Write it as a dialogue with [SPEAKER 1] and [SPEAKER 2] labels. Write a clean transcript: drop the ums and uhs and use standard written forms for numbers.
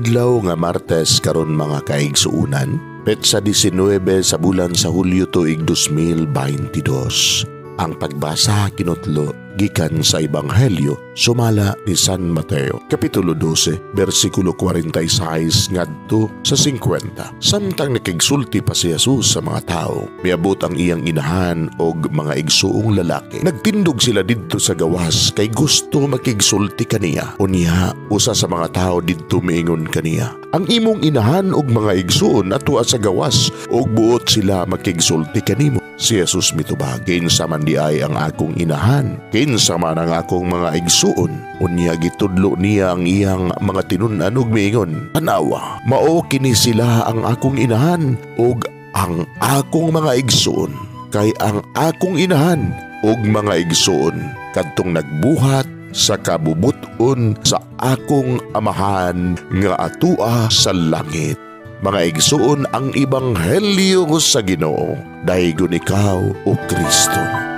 [SPEAKER 1] Adlaw nga Martes karon mga kaigsuunan, petsa 19 sa bulan sa Hulyo tuig 2022. Ang pagbasa kinutlo gikan sa Ebanghelyo sumala ni San Mateo, Kapitulo 12, versikulo 46 ngadto sa 50. Samtang nakigsulti pa si Jesus sa mga tao, miabot ang iyang inahan og mga igsuong lalaki. Nagtindog sila didto sa gawas kay gusto makigsulti kaniya. Unya, usa sa mga tao didto miingon kaniya, ang imong inahan og mga igsuon atua sa gawas og buot sila makigsulti kanimo. Si Jesus mitubag, kinsa man di ay ang akong inahan, kinsa man ang akong mga igsuon. Unya gitudlo niya ang iyang mga tinun-an ug miingon, tanawa, mao kini sila ang akong inahan ug ang akong mga igsuon. Kay ang akong inahan ug mga igsuon kadtong nagbuhat sa kabubuton sa akong amahan nga atua sa langit. Mga igsuon ang Ebanghelyo sa Ginoo. Daygon ikaw, O Kristo.